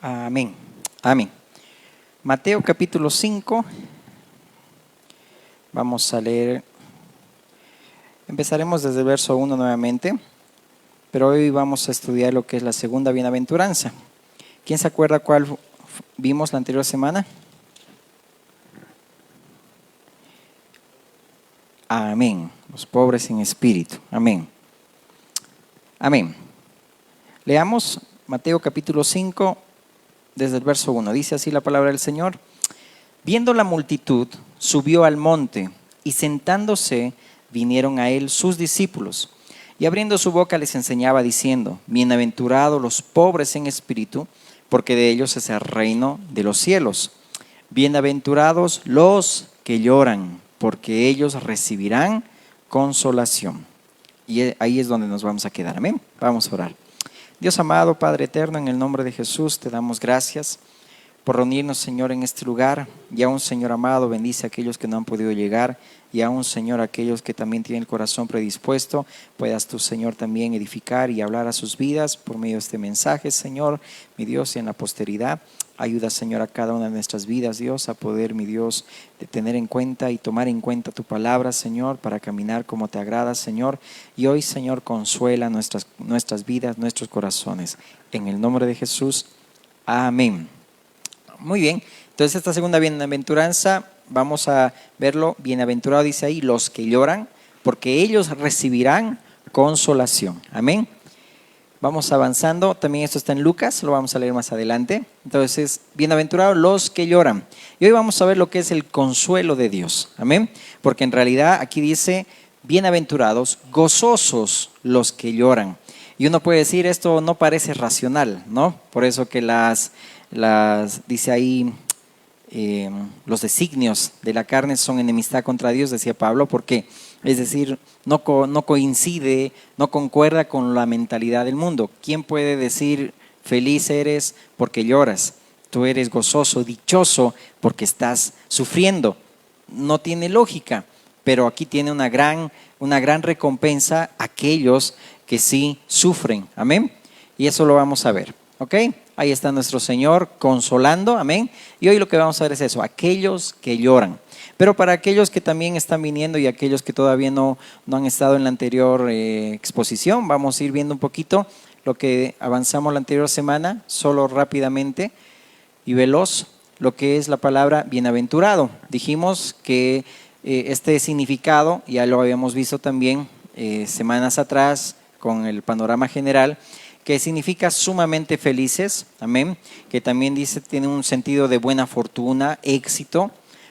Amén. Amén. Mateo capítulo 5. Vamos a leer. Empezaremos desde el verso 1 nuevamente, pero hoy vamos a estudiar lo que es la segunda bienaventuranza. ¿Quién se acuerda cuál vimos la anterior semana? Amén. Los pobres en espíritu. Amén. Amén. Leamos Mateo capítulo 5 desde el verso 1. Dice así la palabra del Señor. Viendo la multitud, subió al monte y sentándose vinieron a él sus discípulos. Y abriendo su boca les enseñaba diciendo, bienaventurados los pobres en espíritu, porque de ellos es el reino de los cielos. Bienaventurados los que lloran, porque ellos recibirán consolación. Y ahí es donde nos vamos a quedar. Amén. Vamos a orar. Dios amado, Padre eterno, en el nombre de Jesús te damos gracias por reunirnos, Señor, en este lugar. Y aún, Señor amado, bendice a aquellos que no han podido llegar. Y aún, Señor, aquellos que también tienen el corazón predispuesto, puedas tú, Señor, también edificar y hablar a sus vidas por medio de este mensaje, Señor, mi Dios, y en la posteridad. Ayuda, Señor, a cada una de nuestras vidas, Dios, a poder, mi Dios, de tener en cuenta y tomar en cuenta tu palabra, Señor, para caminar como te agrada, Señor. Y hoy, Señor, consuela nuestras vidas, nuestros corazones. En el nombre de Jesús, amén. Muy bien, entonces esta segunda bienaventuranza, vamos a verlo, bienaventurado dice ahí, los que lloran, porque ellos recibirán consolación. Amén. Vamos avanzando, también esto está en Lucas, lo vamos a leer más adelante. Entonces, bienaventurados los que lloran. Y hoy vamos a ver lo que es el consuelo de Dios. Amén. Porque en realidad aquí dice, bienaventurados, gozosos los que lloran. Y uno puede decir, esto no parece racional, ¿no? Por eso que dice ahí, los designios de la carne son enemistad contra Dios, decía Pablo, porque es decir, no coincide, no concuerda con la mentalidad del mundo. ¿Quién puede decir feliz eres porque lloras? Tú eres gozoso, dichoso porque estás sufriendo. No tiene lógica, pero aquí tiene una gran recompensa aquellos que sí sufren. Amén. Y eso lo vamos a ver. ¿Ok? Ahí está nuestro Señor consolando. Amén. Y hoy lo que vamos a ver es eso, aquellos que lloran. Pero para aquellos que también están viniendo y aquellos que todavía no han estado en la anterior exposición, vamos a ir viendo un poquito lo que avanzamos la anterior semana, solo rápidamente y veloz, lo que es la palabra bienaventurado. Dijimos que este significado, ya lo habíamos visto también semanas atrás con el panorama general, que significa sumamente felices, amén, que también dice, tiene un sentido de buena fortuna, éxito.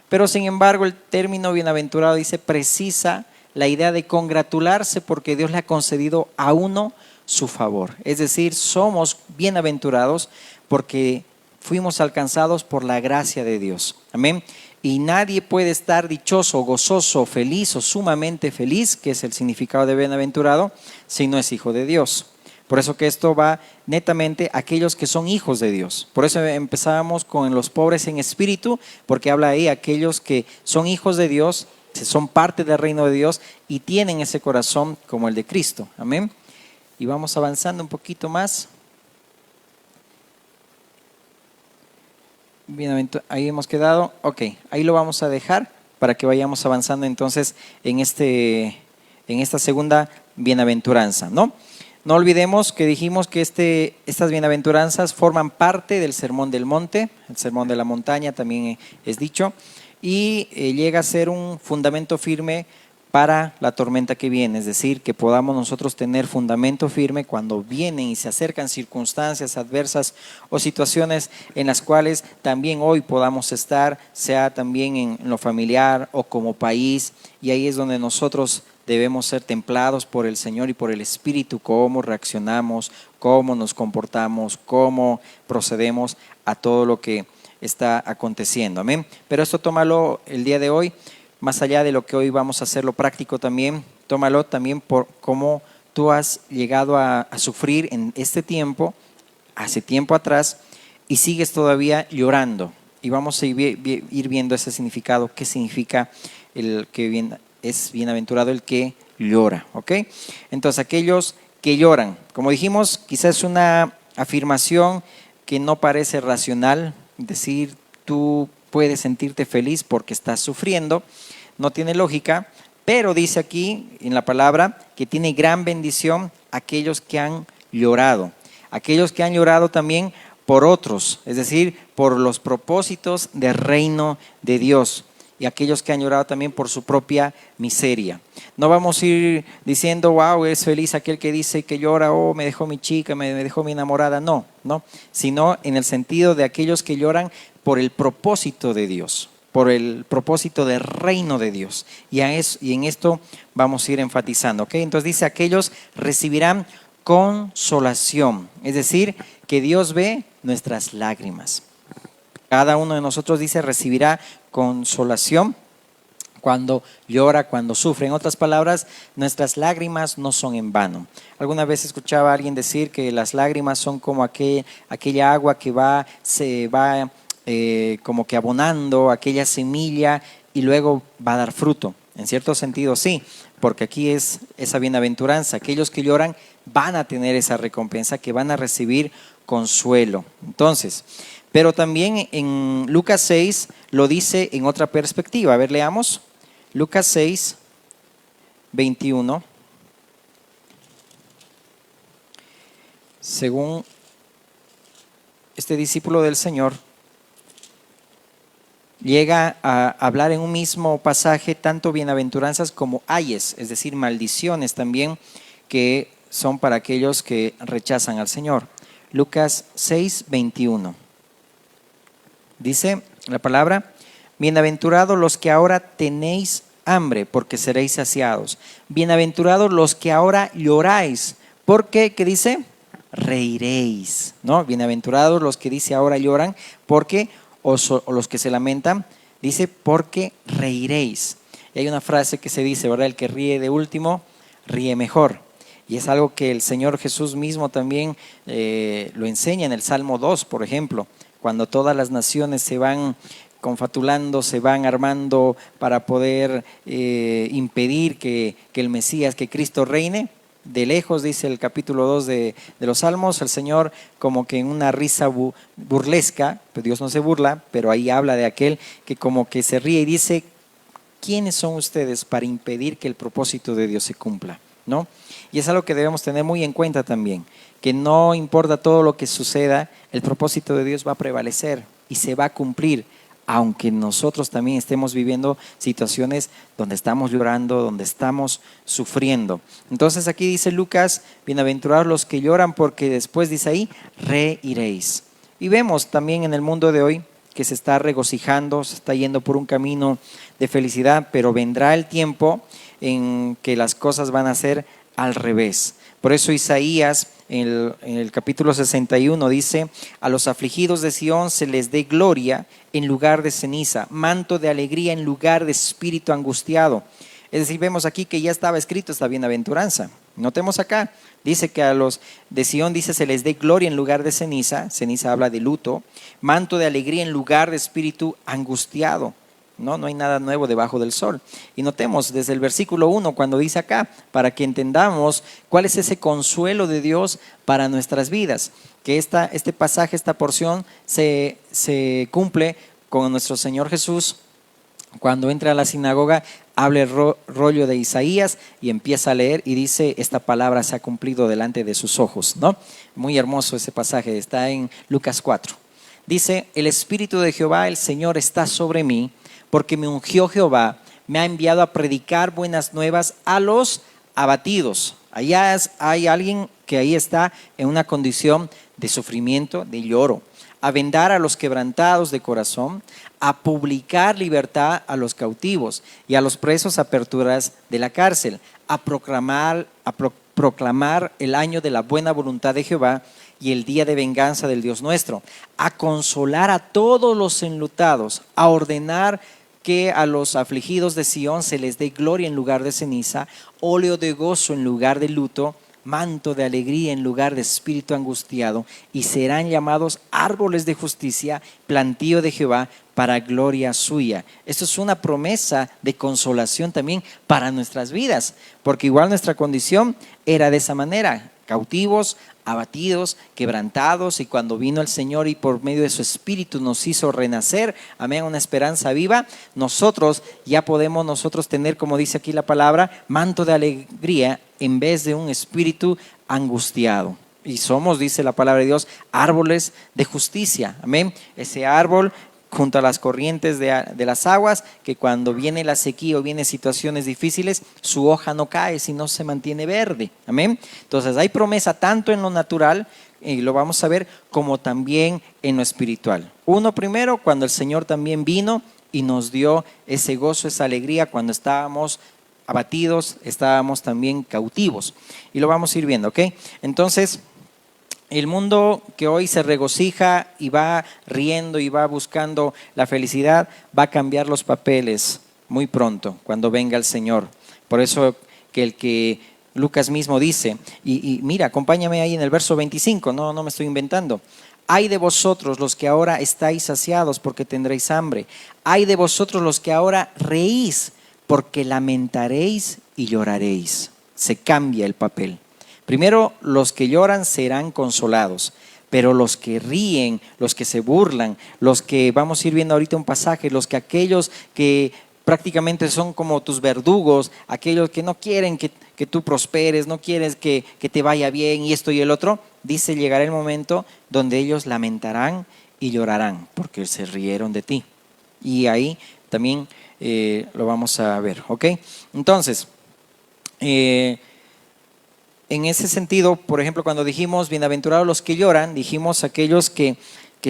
Pero sin embargo el término bienaventurado dice, precisa la idea de congratularse porque Dios le ha concedido a uno su favor. Es decir, somos bienaventurados porque fuimos alcanzados por la gracia de Dios. Amén. Y nadie puede estar dichoso, gozoso, feliz o sumamente feliz, que es el significado de bienaventurado, si no es hijo de Dios. Por eso que esto va netamente a aquellos que son hijos de Dios. Por eso empezábamos con los pobres en espíritu, porque habla ahí aquellos que son hijos de Dios, son parte del reino de Dios y tienen ese corazón como el de Cristo. Amén. Y vamos avanzando un poquito más. Bien, ahí hemos quedado. Ok, ahí lo vamos a dejar para que vayamos avanzando entonces en esta segunda bienaventuranza, ¿no? No olvidemos que dijimos que estas bienaventuranzas forman parte del Sermón del Monte, el Sermón de la Montaña también es dicho, y llega a ser un fundamento firme para la tormenta que viene, es decir, que podamos nosotros tener fundamento firme cuando vienen y se acercan circunstancias adversas o situaciones en las cuales también hoy podamos estar, sea también en lo familiar o como país, y ahí es donde nosotros debemos ser templados por el Señor y por el Espíritu, cómo reaccionamos, cómo nos comportamos, cómo procedemos a todo lo que está aconteciendo. Amén. Pero esto tómalo el día de hoy, más allá de lo que hoy vamos a hacerlo práctico también, tómalo también por cómo tú has llegado a sufrir en este tiempo, hace tiempo atrás, y sigues todavía llorando. Y vamos a ir viendo ese significado, qué significa el que viene. Es bienaventurado el que llora, ¿ok? Entonces, aquellos que lloran, como dijimos, quizás es una afirmación que no parece racional, decir tú puedes sentirte feliz porque estás sufriendo, no tiene lógica, pero dice aquí en la palabra que tiene gran bendición aquellos que han llorado también por otros, es decir, por los propósitos del reino de Dios, y aquellos que han llorado también por su propia miseria. No vamos a ir diciendo, wow, es feliz aquel que dice que llora, oh, me dejó mi chica, me dejó mi enamorada. No, sino en el sentido de aquellos que lloran por el propósito de Dios, por el propósito del reino de Dios. Y en esto vamos a ir enfatizando, ¿ok? Entonces dice, aquellos recibirán consolación, es decir, que Dios ve nuestras lágrimas. Cada uno de nosotros, dice, recibirá consolación cuando llora, cuando sufre. En otras palabras, nuestras lágrimas no son en vano. Alguna vez escuchaba a alguien decir que las lágrimas son como aquella agua que se va como que abonando, aquella semilla, y luego va a dar fruto. En cierto sentido, sí, porque aquí es esa bienaventuranza. Aquellos que lloran van a tener esa recompensa, que van a recibir consuelo. Entonces, pero también en Lucas 6 lo dice en otra perspectiva. A ver, leamos. Lucas 6, 21. Según este discípulo del Señor, llega a hablar en un mismo pasaje tanto bienaventuranzas como ayes, es decir, maldiciones también, que son para aquellos que rechazan al Señor. Lucas 6, 21. Dice la palabra, bienaventurados los que ahora tenéis hambre, porque seréis saciados. Bienaventurados los que ahora lloráis, porque, ¿qué dice? Reiréis, ¿no? Bienaventurados los que dice ahora lloran, porque, o los que se lamentan, dice, porque reiréis. Y hay una frase que se dice, ¿verdad? El que ríe de último, ríe mejor. Y es algo que el Señor Jesús mismo también lo enseña en el Salmo 2, por ejemplo. Cuando todas las naciones se van confatulando, se van armando para poder impedir que el Mesías, que Cristo reine, de lejos, dice el capítulo 2 de los Salmos, el Señor como que en una risa burlesca, pues Dios no se burla, pero ahí habla de aquel que como que se ríe y dice, ¿quiénes son ustedes para impedir que el propósito de Dios se cumpla? ¿No? Y es algo que debemos tener muy en cuenta también, que no importa todo lo que suceda, el propósito de Dios va a prevalecer y se va a cumplir, aunque nosotros también estemos viviendo situaciones donde estamos llorando, donde estamos sufriendo. Entonces aquí dice Lucas, bienaventurados los que lloran, porque después dice ahí, reiréis. Y vemos también en el mundo de hoy que se está regocijando, se está yendo por un camino de felicidad, pero vendrá el tiempo en que las cosas van a ser al revés. Por eso Isaías en el capítulo 61 dice, a los afligidos de Sión se les dé gloria en lugar de ceniza, manto de alegría en lugar de espíritu angustiado. Es decir, vemos aquí que ya estaba escrito esta bienaventuranza. Notemos acá, dice que a los de Sión, dice, se les dé gloria en lugar de ceniza, ceniza habla de luto, manto de alegría en lugar de espíritu angustiado. No hay nada nuevo debajo del sol. Y notemos desde el versículo 1 cuando dice acá, para que entendamos cuál es ese consuelo de Dios para nuestras vidas, que este pasaje, esta porción se cumple con nuestro Señor Jesús cuando entra a la sinagoga, habla el rollo de Isaías y empieza a leer y dice, esta palabra se ha cumplido delante de sus ojos, ¿no? Muy hermoso ese pasaje, está en Lucas 4. Dice, el Espíritu de Jehová, el Señor, está sobre mí, porque me ungió Jehová, me ha enviado a predicar buenas nuevas a los abatidos. Allá hay alguien que ahí está en una condición de sufrimiento, de lloro. A vendar a los quebrantados de corazón, a publicar libertad a los cautivos y a los presos aperturas de la cárcel, a proclamar el año de la buena voluntad de Jehová y el día de venganza del Dios nuestro, a consolar a todos los enlutados, a ordenar que a los afligidos de Sión se les dé gloria en lugar de ceniza, óleo de gozo en lugar de luto, manto de alegría en lugar de espíritu angustiado, y serán llamados árboles de justicia, plantío de Jehová para gloria suya. Esto es una promesa de consolación también para nuestras vidas, porque igual nuestra condición era de esa manera. cautivos, abatidos, quebrantados, y cuando vino el Señor y por medio de su Espíritu nos hizo renacer, amén, una esperanza viva, nosotros ya podemos tener, como dice aquí la palabra, manto de alegría en vez de un espíritu angustiado. Y somos, dice la palabra de Dios, árboles de justicia, amén. Ese árbol junto a las corrientes de las aguas, que cuando viene la sequía o vienen situaciones difíciles, su hoja no cae, sino se mantiene verde, amén. Entonces hay promesa tanto en lo natural, y lo vamos a ver, como también en lo espiritual. Uno primero, cuando el Señor también vino y nos dio ese gozo, esa alegría cuando estábamos abatidos, estábamos también cautivos, y lo vamos a ir viendo, ¿ok? Entonces, el mundo que hoy se regocija y va riendo y va buscando la felicidad, va a cambiar los papeles muy pronto, cuando venga el Señor. Por eso que Lucas mismo dice, y mira, acompáñame ahí en el verso 25, no me estoy inventando. Ay de vosotros los que ahora estáis saciados, porque tendréis hambre. Ay de vosotros los que ahora reís, porque lamentaréis y lloraréis. Se cambia el papel. Primero, los que lloran serán consolados, pero los que ríen, los que se burlan, los que, vamos a ir viendo ahorita un pasaje, aquellos que prácticamente son como tus verdugos, aquellos que no quieren que tú prosperes, no quieres que te vaya bien y esto y el otro, dice, llegará el momento donde ellos lamentarán y llorarán, porque se rieron de ti. Y ahí también lo vamos a ver, ¿ok? Entonces, en ese sentido, por ejemplo, cuando dijimos bienaventurados los que lloran, dijimos aquellos que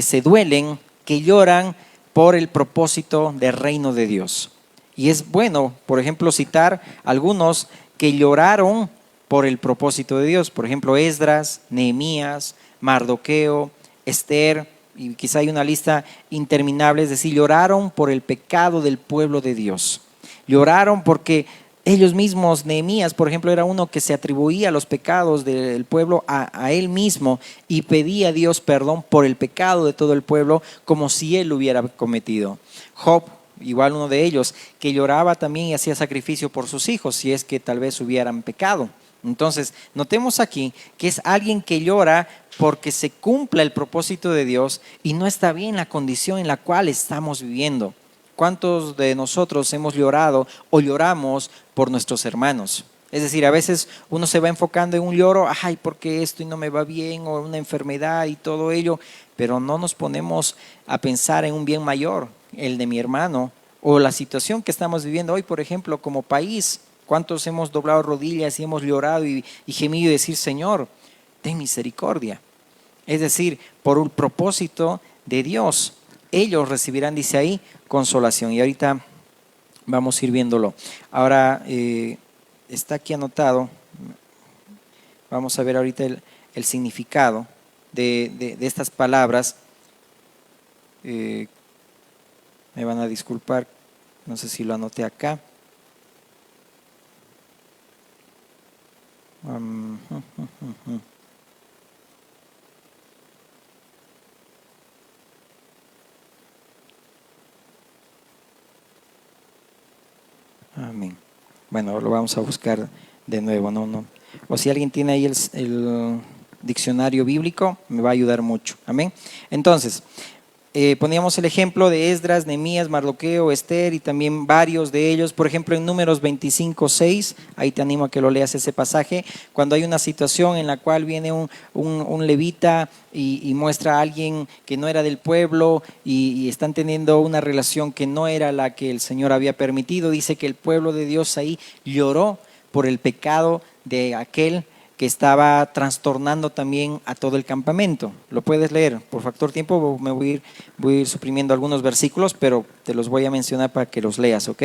se duelen, que lloran por el propósito del reino de Dios. Y es bueno, por ejemplo, citar algunos que lloraron por el propósito de Dios. Por ejemplo, Esdras, Nehemías, Mardoqueo, Esther, y quizá hay una lista interminable, es decir, lloraron por el pecado del pueblo de Dios. Lloraron porque ellos mismos, Nehemías, por ejemplo, era uno que se atribuía los pecados del pueblo a él mismo y pedía a Dios perdón por el pecado de todo el pueblo como si él lo hubiera cometido. Job, igual uno de ellos, que lloraba también y hacía sacrificio por sus hijos si es que tal vez hubieran pecado. Entonces, notemos aquí que es alguien que llora porque se cumpla el propósito de Dios y no está bien la condición en la cual estamos viviendo. ¿Cuántos de nosotros hemos llorado o lloramos por nuestros hermanos? Es decir, a veces uno se va enfocando en un lloro, ay, porque esto y no me va bien, o una enfermedad y todo ello, pero no nos ponemos a pensar en un bien mayor, el de mi hermano, o la situación que estamos viviendo hoy, por ejemplo, como país. ¿Cuántos hemos doblado rodillas y hemos llorado y gemido y decir, Señor, ten misericordia? Es decir, por un propósito de Dios, ellos recibirán, dice ahí, consolación. Y ahorita vamos a ir viéndolo. Ahora está aquí anotado. Vamos a ver ahorita el significado de estas palabras. Me van a disculpar, no sé si lo anoté acá. Amén. Bueno, lo vamos a buscar de nuevo, no. O si alguien tiene ahí el diccionario bíblico, me va a ayudar mucho. Amén. Entonces, poníamos el ejemplo de Esdras, Nehemías, Mardoqueo, Esther y también varios de ellos. Por ejemplo, en Números 25:6, ahí te animo a que lo leas ese pasaje, cuando hay una situación en la cual viene un levita y muestra a alguien que no era del pueblo y están teniendo una relación que no era la que el Señor había permitido. Dice que el pueblo de Dios ahí lloró por el pecado de aquel que estaba trastornando también a todo el campamento. Lo puedes leer, por factor tiempo me voy a ir suprimiendo algunos versículos, pero te los voy a mencionar para que los leas, ¿ok?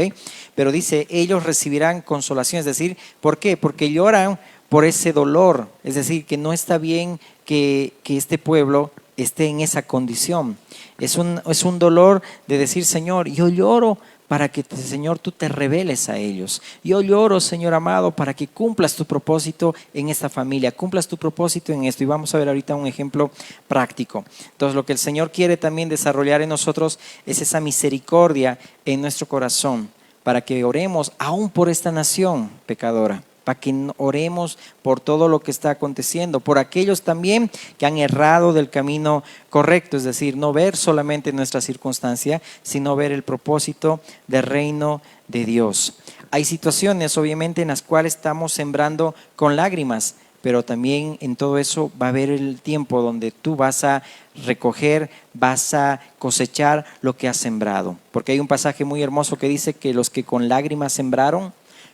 Pero dice, ellos recibirán consolación, es decir, ¿por qué? Porque lloran por ese dolor, es decir, que no está bien que este pueblo esté en esa condición. Es un dolor de decir, Señor, yo lloro para que, Señor, tú te reveles a ellos. Yo lloro, Señor amado, para que cumplas tu propósito en esta familia, cumplas tu propósito en esto. Y vamos a ver ahorita un ejemplo práctico. Entonces, lo que el Señor quiere también desarrollar en nosotros es esa misericordia en nuestro corazón, para que oremos aún por esta nación pecadora. para que oremos por todo lo que está aconteciendo, por aquellos también que han errado del camino correcto, es decir, no ver solamente nuestra circunstancia, sino ver el propósito del reino de Dios. Hay situaciones obviamente en las cuales estamos sembrando con lágrimas, pero también en todo eso va a haber el tiempo donde tú vas a recoger, vas a cosechar lo que has sembrado. Porque hay un pasaje muy hermoso que dice que los que con lágrimas sembraron,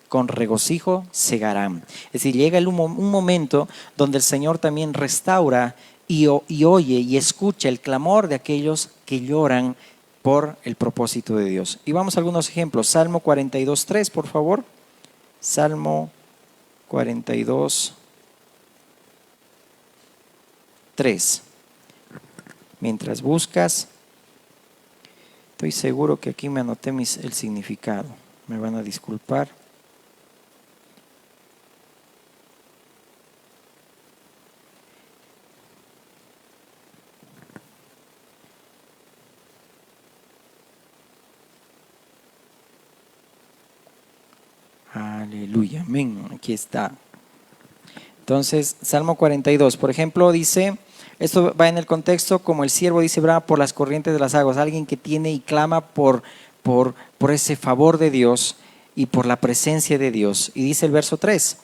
con regocijo segarán. Es decir, llega un momento donde el Señor también restaura y oye y escucha el clamor de aquellos que lloran por el propósito de Dios. Y vamos a algunos ejemplos. Salmo 42:3, por favor. Salmo 42:3. Mientras buscas, estoy seguro que aquí me anoté el significado. Me van a disculpar. Aleluya, amén, aquí está. Entonces, Salmo 42, por ejemplo, dice, esto va en el contexto como el siervo dice, brama por las corrientes de las aguas, alguien que tiene y clama por ese favor de Dios y por la presencia de Dios. Y dice el verso 3,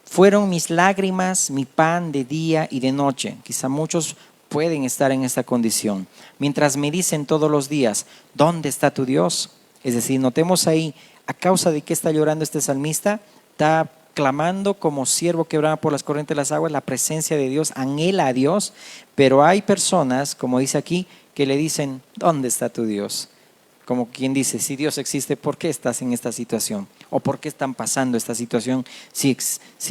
fueron mis lágrimas mi pan de día y de noche. Quizá muchos pueden estar en esta condición. Mientras me dicen todos los días, ¿dónde está tu Dios? Es decir, notemos ahí, ¿a causa de qué está llorando este salmista? Está clamando como siervo que brama por las corrientes de las aguas, la presencia de Dios, anhela a Dios, pero hay personas, como dice aquí, que le dicen, ¿dónde está tu Dios? Como quien dice, si Dios existe, ¿por qué estás en esta situación? ¿O por qué están pasando esta situación si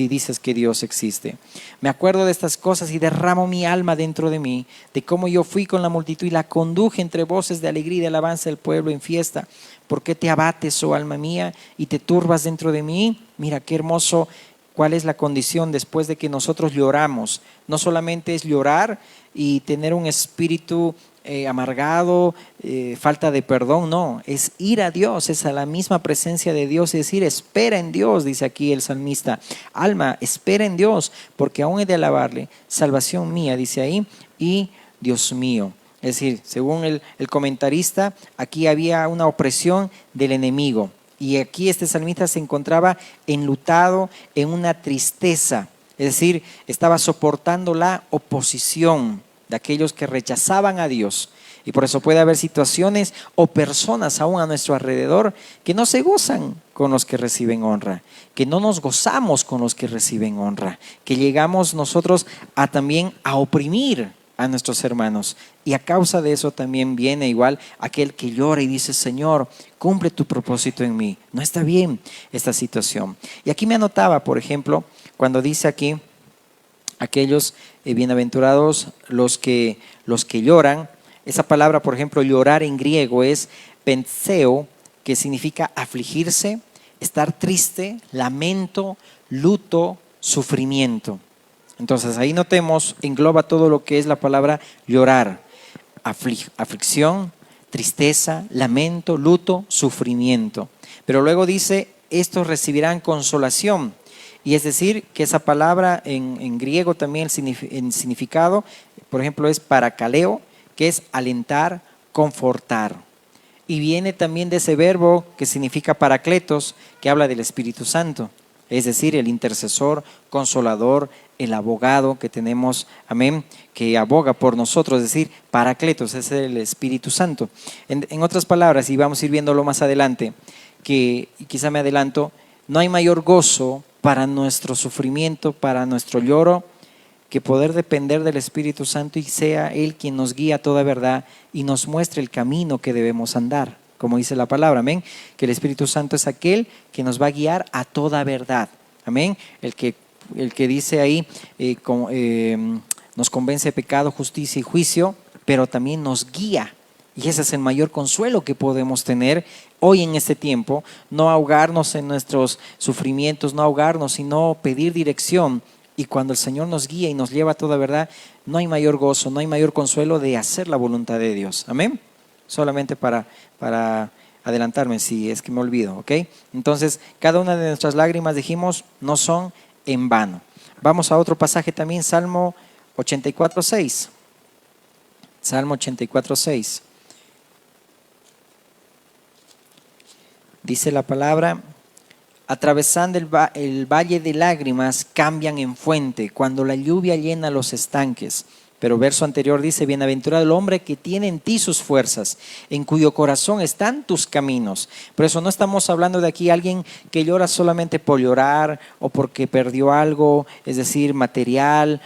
dices que Dios existe? Me acuerdo de estas cosas y derramo mi alma dentro de mí, de cómo yo fui con la multitud y la conduje entre voces de alegría y de alabanza del pueblo en fiesta. ¿Por qué te abates, oh alma mía, y te turbas dentro de mí? Mira qué hermoso, cuál es la condición después de que nosotros lloramos. No solamente es llorar y tener un espíritu amargado, falta de perdón, no, es ir a Dios, es a la misma presencia de Dios, es decir, espera en Dios, dice aquí el salmista, alma, espera en Dios, porque aún he de alabarle, salvación mía, dice ahí, y Dios mío. Es decir, según el comentarista, aquí había una opresión del enemigo, y aquí este salmista se encontraba enlutado en una tristeza, es decir, estaba soportando la oposición de aquellos que rechazaban a Dios. Y por eso puede haber situaciones o personas aún a nuestro alrededor que no se gozan con los que reciben honra, que no nos gozamos con los que reciben honra, que llegamos nosotros también a oprimir a nuestros hermanos. Y a causa de eso también viene igual aquel que llora y dice, Señor, cumple tu propósito en mí. No está bien esta situación. Y aquí me anotaba, por ejemplo, cuando dice aquí, aquellos bienaventurados los que lloran. Esa palabra, por ejemplo, llorar en griego es penseo, que significa afligirse, estar triste, lamento, luto, sufrimiento. Entonces ahí notemos, engloba todo lo que es la palabra llorar, aflicción, tristeza, lamento, luto, sufrimiento. Pero luego dice, estos recibirán consolación. Y es decir, que esa palabra en griego también en significado, por ejemplo, es parakaleo, que es alentar, confortar. Y viene también de ese verbo que significa paracletos, que habla del Espíritu Santo. Es decir, el intercesor, consolador, el abogado que tenemos, amén, que aboga por nosotros, es decir, paracletos, es el Espíritu Santo. En otras palabras, y vamos a ir viéndolo más adelante, que y quizá me adelanto, no hay mayor gozo para nuestro sufrimiento, para nuestro lloro, que poder depender del Espíritu Santo y sea Él quien nos guía a toda verdad y nos muestre el camino que debemos andar, como dice la palabra, amén, que el Espíritu Santo es aquel que nos va a guiar a toda verdad, amén, el que dice ahí, nos convence de pecado, justicia y juicio, pero también nos guía. Y ese es el mayor consuelo que podemos tener hoy en este tiempo, no ahogarnos en nuestros sufrimientos, no ahogarnos, sino pedir dirección. Y cuando el Señor nos guía y nos lleva a toda verdad, no hay mayor gozo, no hay mayor consuelo de hacer la voluntad de Dios. Amén. Solamente para adelantarme si es que me olvido, ¿ok? Entonces, cada una de nuestras lágrimas, dijimos, no son en vano. Vamos a otro pasaje también, Salmo 84:6. Salmo 84:6. Dice la palabra: atravesando el valle de lágrimas cambian en fuente, cuando la lluvia llena los estanques. Pero verso anterior dice: bienaventurado el hombre que tiene en ti sus fuerzas, en cuyo corazón están tus caminos. Por eso no estamos hablando de aquí alguien que llora solamente por llorar o porque perdió algo, es decir, material,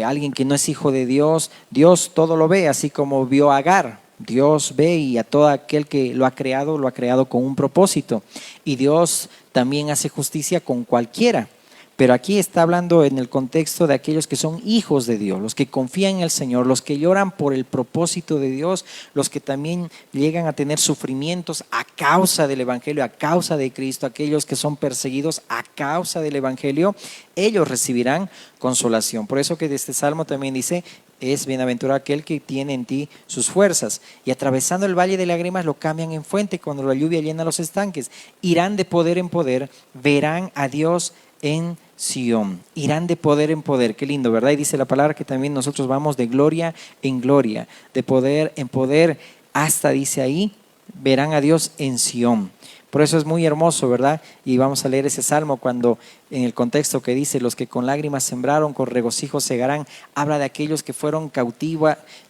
alguien que no es hijo de Dios. Dios todo lo ve, así como vio a Agar. Dios ve, y a todo aquel que lo ha creado con un propósito. Y Dios también hace justicia con cualquiera. Pero aquí está hablando en el contexto de aquellos que son hijos de Dios, los que confían en el Señor, los que lloran por el propósito de Dios, los que también llegan a tener sufrimientos a causa del Evangelio, a causa de Cristo, aquellos que son perseguidos a causa del Evangelio, ellos recibirán consolación. Por eso que de este salmo también dice: es bienaventurado aquel que tiene en ti sus fuerzas. Y atravesando el valle de lágrimas lo cambian en fuente, cuando la lluvia llena los estanques. Irán de poder en poder, verán a Dios en Sión. Irán de poder en poder. Qué lindo, ¿verdad? Y dice la palabra que también nosotros vamos de gloria en gloria, de poder en poder, hasta, dice ahí, verán a Dios en Sión. Por eso es muy hermoso, ¿verdad? Y vamos a leer ese salmo cuando en el contexto que dice: los que con lágrimas sembraron, con regocijo segarán. Habla de aquellos que fueron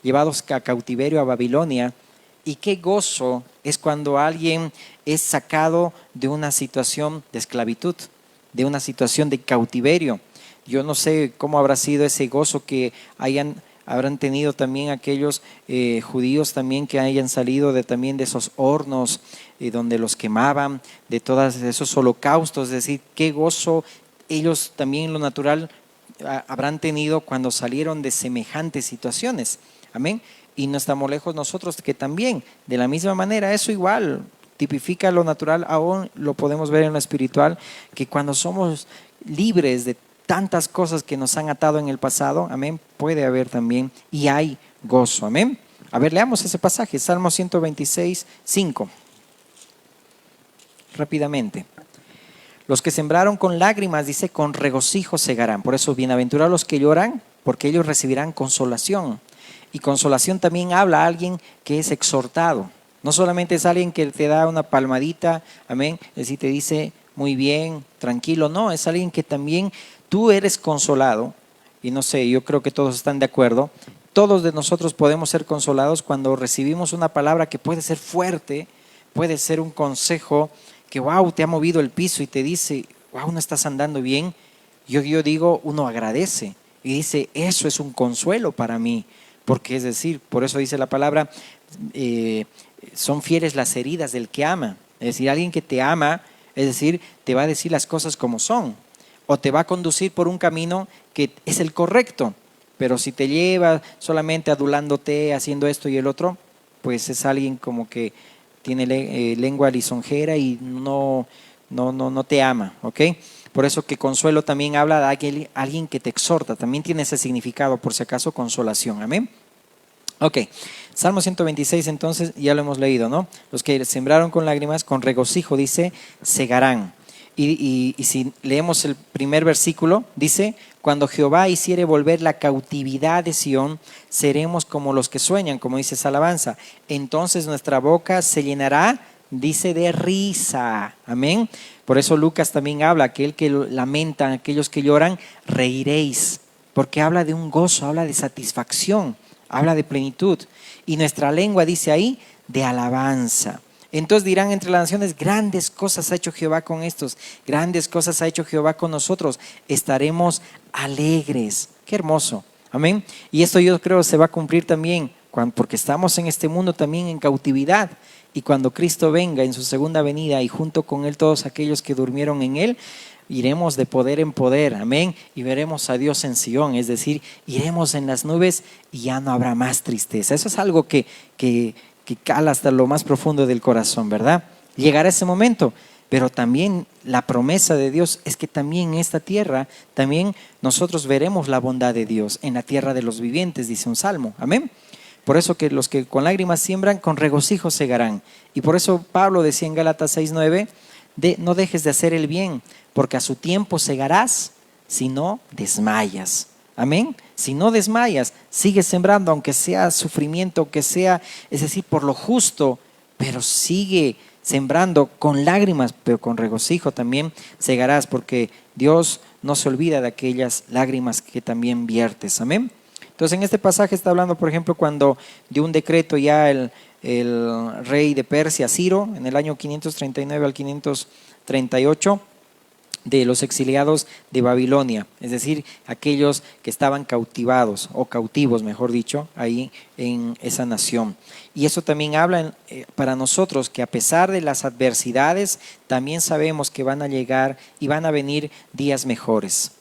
llevados a cautiverio a Babilonia. Y qué gozo es cuando alguien es sacado de una situación de esclavitud, de una situación de cautiverio. Yo no sé cómo habrá sido ese gozo que habrán tenido también aquellos judíos también que hayan salido también de esos hornos donde los quemaban, de todos esos holocaustos. Es decir, qué gozo ellos también en lo natural habrán tenido cuando salieron de semejantes situaciones. Amén. Y no estamos lejos nosotros que también, de la misma manera, eso igual tipifica lo natural, aún lo podemos ver en lo espiritual, que cuando somos libres de tantas cosas que nos han atado en el pasado, amén, puede haber también y hay gozo, amén. A ver, leamos ese pasaje, Salmo 126:5. Rápidamente. Los que sembraron con lágrimas, dice, con regocijo segarán. Por eso, bienaventurados los que lloran, porque ellos recibirán consolación. Y consolación también habla a alguien que es exhortado. No solamente es alguien que te da una palmadita, amén, es decir, te dice muy bien, tranquilo. No, es alguien que también tú eres consolado. Y no sé, yo creo que todos están de acuerdo. Todos de nosotros podemos ser consolados cuando recibimos una palabra que puede ser fuerte, puede ser un consejo que wow, te ha movido el piso y te dice, wow, no estás andando bien. Yo digo, uno agradece y dice, eso es un consuelo para mí. Porque es decir, por eso dice la palabra, son fieles las heridas del que ama. Es decir, alguien que te ama, es decir, te va a decir las cosas como son. O te va a conducir por un camino que es el correcto. Pero si te lleva solamente adulándote, haciendo esto y el otro, pues es alguien como que tiene lengua lisonjera y no te ama, ¿ok? Por eso que consuelo también habla de alguien que te exhorta, también tiene ese significado, por si acaso, consolación, amén. Ok, Salmo 126 entonces ya lo hemos leído, ¿no? Los que sembraron con lágrimas, con regocijo, dice, segarán. Y si leemos el primer versículo, dice, cuando Jehová hiciere volver la cautividad de Sión, seremos como los que sueñan, como dice esa alabanza. Entonces nuestra boca se llenará, dice, de risa. Amén. Por eso Lucas también habla, aquel que lamenta, aquellos que lloran, reiréis. Porque habla de un gozo, habla de satisfacción, habla de plenitud. Y nuestra lengua, dice ahí, de alabanza. Entonces dirán entre las naciones, grandes cosas ha hecho Jehová con estos, grandes cosas ha hecho Jehová con nosotros, estaremos alegres. Qué hermoso, amén. Y esto yo creo se va a cumplir también, porque estamos en este mundo también en cautividad, y cuando Cristo venga en su segunda venida y junto con Él todos aquellos que durmieron en Él, iremos de poder en poder, amén, y veremos a Dios en Sión, es decir, iremos en las nubes y ya no habrá más tristeza. Eso es algo que cala hasta lo más profundo del corazón, ¿verdad? Llegará ese momento, pero también la promesa de Dios es que también en esta tierra, también nosotros veremos la bondad de Dios en la tierra de los vivientes, dice un salmo, amén. Por eso que los que con lágrimas siembran, con regocijo segarán. Y por eso Pablo decía en Gálatas 6:9, no dejes de hacer el bien, porque a su tiempo segarás si no desmayas. Amén. Si no desmayas, sigues sembrando, aunque sea sufrimiento, aunque sea, es decir, por lo justo, pero sigue sembrando con lágrimas, pero con regocijo también segarás, porque Dios no se olvida de aquellas lágrimas que también viertes. Amén. Entonces en este pasaje está hablando, por ejemplo, cuando dio un decreto ya el rey de Persia, Ciro, en el año 539 al 538, de los exiliados de Babilonia, es decir, aquellos que estaban cautivados o cautivos, mejor dicho, ahí en esa nación. Y eso también habla para nosotros que a pesar de las adversidades, también sabemos que van a llegar y van a venir días mejores.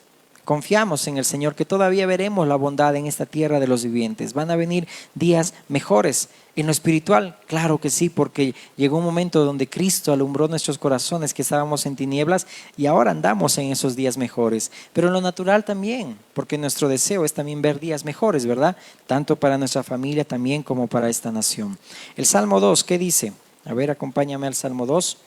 Confiamos en el Señor que todavía veremos la bondad en esta tierra de los vivientes. Van a venir días mejores. En lo espiritual, claro que sí, porque llegó un momento donde Cristo alumbró nuestros corazones, que estábamos en tinieblas, y ahora andamos en esos días mejores. Pero en lo natural también, porque nuestro deseo es también ver días mejores, ¿verdad? Tanto para nuestra familia también como para esta nación. El Salmo 2, ¿qué dice? A ver, acompáñame al Salmo 2.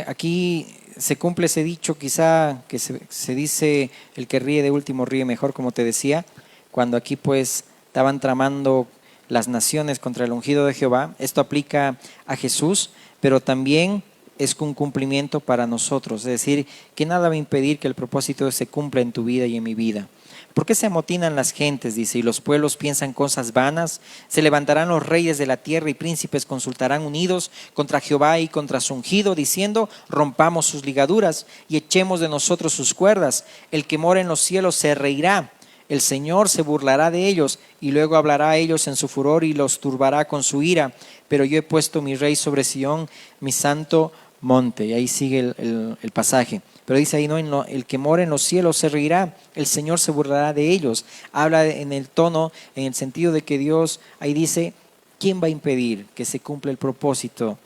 Aquí se cumple ese dicho quizá que se dice, el que ríe de último ríe mejor, como te decía, cuando aquí pues estaban tramando las naciones contra el ungido de Jehová. Esto aplica a Jesús, pero también es un cumplimiento para nosotros, es decir, que nada va a impedir que el propósito se cumpla en tu vida y en mi vida. ¿Por qué se amotinan las gentes? Dice, y los pueblos piensan cosas vanas. Se levantarán los reyes de la tierra y príncipes consultarán unidos contra Jehová y contra su ungido, diciendo, rompamos sus ligaduras y echemos de nosotros sus cuerdas. El que mora en los cielos se reirá. El Señor se burlará de ellos y luego hablará a ellos en su furor y los turbará con su ira. Pero yo he puesto mi rey sobre Sión, mi santo monte. Y ahí sigue el pasaje. Pero dice ahí, no, el que mora en los cielos se reirá, el Señor se burlará de ellos. Habla en el tono, en el sentido de que Dios, ahí dice, ¿quién va a impedir que se cumpla el propósito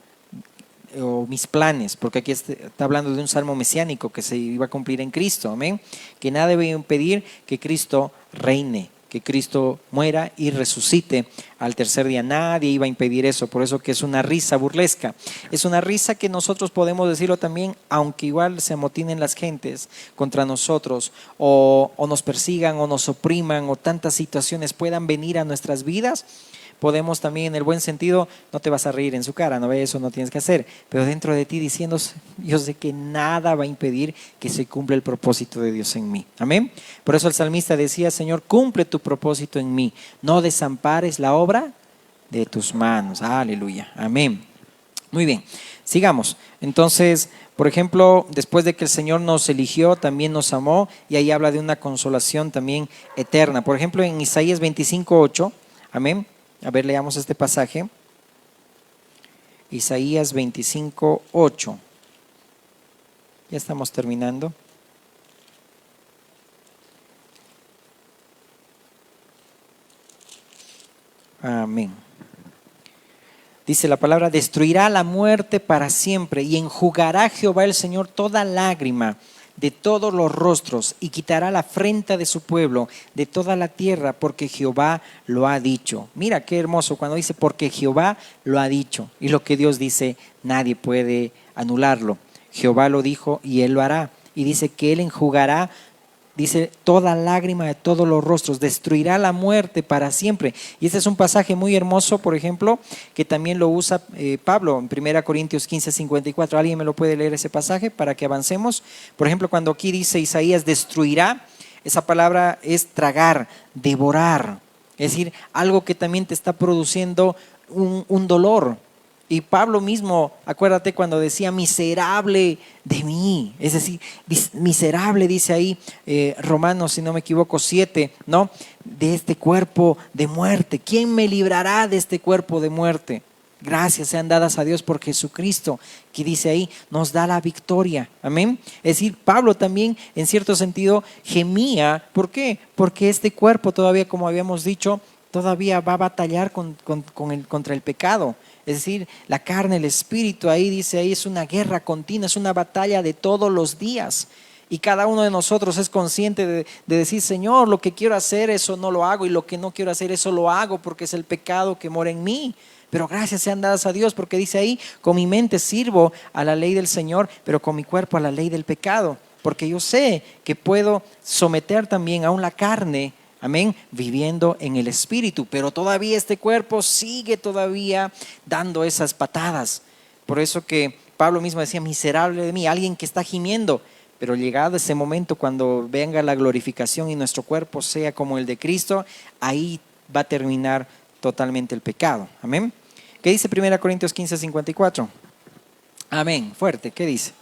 o mis planes? Porque aquí está hablando de un salmo mesiánico que se iba a cumplir en Cristo, amén. Que nada debe impedir que Cristo reine, que Cristo muera y resucite al tercer día. Nadie iba a impedir eso, por eso que es una risa burlesca. Es una risa que nosotros podemos decirlo también, aunque igual se amotinen las gentes contra nosotros o nos persigan o nos opriman o tantas situaciones puedan venir a nuestras vidas. Podemos también en el buen sentido, no te vas a reír en su cara, no, eso no tienes que hacer, pero dentro de ti diciendo, yo sé que nada va a impedir que se cumpla el propósito de Dios en mí. Amén. Por eso el salmista decía, Señor, cumple tu propósito en mí, no desampares la obra de tus manos. Aleluya. Amén. Muy bien, sigamos. Entonces, por ejemplo, después de que el Señor nos eligió, también nos amó, y ahí habla de una consolación también eterna. Por ejemplo, en Isaías 25:8, amén. A ver, leamos este pasaje. Isaías 25:8. Ya estamos terminando. Amén. Dice la palabra, destruirá la muerte para siempre y enjugará Jehová el Señor toda lágrima de todos los rostros y quitará la afrenta de su pueblo de toda la tierra, porque Jehová lo ha dicho. Mira qué hermoso cuando dice porque Jehová lo ha dicho, y lo que Dios dice nadie puede anularlo. Jehová lo dijo y Él lo hará, y dice que Él enjugará, dice, toda lágrima de todos los rostros, destruirá la muerte para siempre. Y este es un pasaje muy hermoso, por ejemplo, que también lo usa Pablo en 1 Corintios 15:54. ¿Alguien me lo puede leer ese pasaje para que avancemos? Por ejemplo, cuando aquí dice Isaías destruirá, esa palabra es tragar, devorar. Es decir, algo que también te está produciendo un dolor. Y Pablo mismo, acuérdate cuando decía miserable de mí, es decir, miserable dice ahí Romanos, si no me equivoco, 7, ¿no? De este cuerpo de muerte. ¿Quién me librará de este cuerpo de muerte? Gracias sean dadas a Dios por Jesucristo, que dice ahí, nos da la victoria. Amén. Es decir, Pablo también en cierto sentido gemía. ¿Por qué? Porque este cuerpo todavía, como habíamos dicho, todavía va a batallar contra el pecado. Es decir, la carne, el espíritu, ahí dice, ahí es una guerra continua, es una batalla de todos los días. Y cada uno de nosotros es consciente de decir, Señor, lo que quiero hacer, eso no lo hago, y lo que no quiero hacer, eso lo hago, porque es el pecado que mora en mí. Pero gracias sean dadas a Dios, porque dice ahí, con mi mente sirvo a la ley del Señor, pero con mi cuerpo a la ley del pecado. Porque yo sé que puedo someter también aún la carne, amén, viviendo en el Espíritu. Pero todavía este cuerpo sigue todavía dando esas patadas. Por eso que Pablo mismo decía, miserable de mí, alguien que está gimiendo. Pero llegado ese momento, cuando venga la glorificación y nuestro cuerpo sea como el de Cristo, ahí va a terminar totalmente el pecado. Amén. ¿Qué dice 1 Corintios 15:54? Amén. Fuerte, ¿qué dice?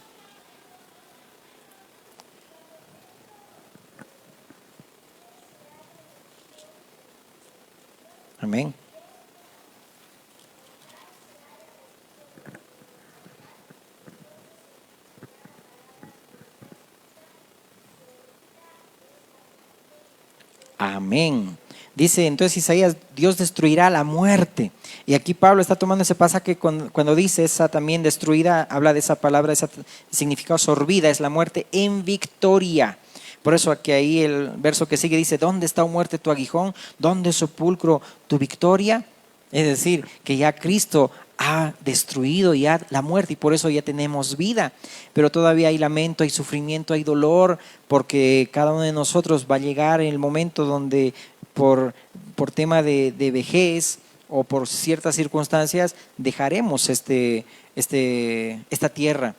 Amén. Amén. Dice entonces Isaías, Dios destruirá la muerte. Y aquí Pablo está tomando ese pasaje cuando dice esa también destruida, habla de esa palabra, ese significado sorbida, es la muerte en victoria. Por eso aquí ahí el verso que sigue dice, ¿dónde está, oh muerte, tu aguijón? ¿Dónde, sepulcro, tu victoria? Es decir, que ya Cristo ha destruido ya la muerte y por eso ya tenemos vida. Pero todavía hay lamento, hay sufrimiento, hay dolor, porque cada uno de nosotros va a llegar en el momento donde por tema de vejez o por ciertas circunstancias dejaremos esta tierra.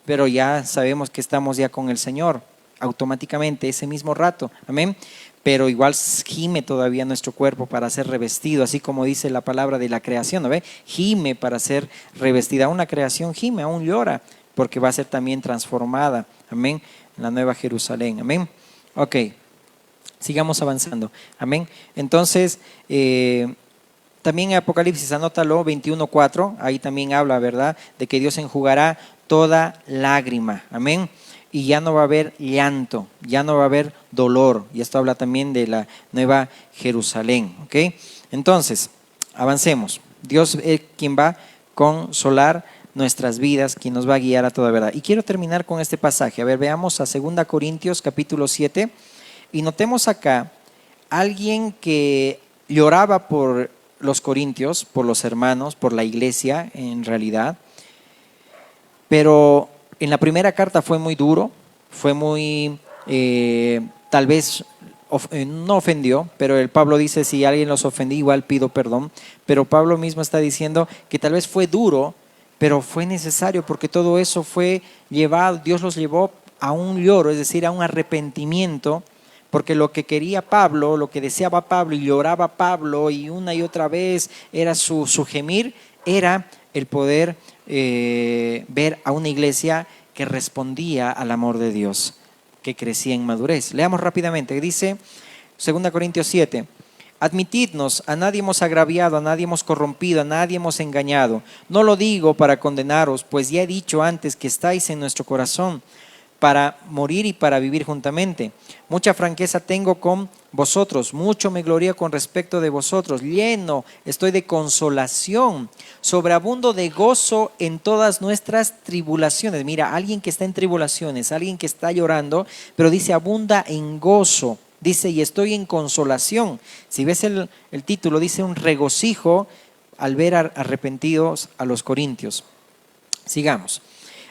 Pero ya sabemos que estamos ya con el Señor automáticamente ese mismo rato. Amén. Pero igual gime todavía nuestro cuerpo para ser revestido, así como dice la palabra de la creación, ¿no ve? Gime para ser revestida. Una creación gime, aún llora, porque va a ser también transformada. Amén. En la nueva Jerusalén. Amén. Ok, sigamos avanzando. Amén. Entonces, también en Apocalipsis, anótalo, 21:4, ahí también habla, ¿verdad?, de que Dios enjugará toda lágrima. Amén. Y ya no va a haber llanto, ya no va a haber dolor. Y esto habla también de la nueva Jerusalén. ¿Ok? Entonces, avancemos. Dios es quien va a consolar nuestras vidas, quien nos va a guiar a toda verdad. Y quiero terminar con este pasaje. A ver, veamos a 2 Corintios capítulo 7. Y notemos acá, alguien que lloraba por los corintios, por los hermanos, por la iglesia en realidad. Pero en la primera carta fue muy duro, fue muy, tal vez no ofendió, pero el Pablo dice, si alguien los ofendí, igual pido perdón. Pero Pablo mismo está diciendo que tal vez fue duro, pero fue necesario porque todo eso fue llevado, Dios los llevó a un lloro, es decir, a un arrepentimiento, porque lo que quería Pablo, lo que deseaba Pablo y lloraba Pablo y una y otra vez era su gemir, era el poder ver a una iglesia que respondía al amor de Dios, que crecía en madurez. Leamos rápidamente, dice 2 Corintios 7, admitidnos, a nadie hemos agraviado, a nadie hemos corrompido, a nadie hemos engañado. No lo digo para condenaros, pues ya he dicho antes que estáis en nuestro corazón, para morir y para vivir juntamente. Mucha franqueza tengo con vosotros, mucho me glorío con respecto de vosotros, lleno estoy de consolación, sobreabundo de gozo en todas nuestras tribulaciones. Mira, alguien que está en tribulaciones, alguien que está llorando, pero dice abunda en gozo, dice y estoy en consolación. Si ves el título, dice un regocijo al ver arrepentidos a los corintios. Sigamos.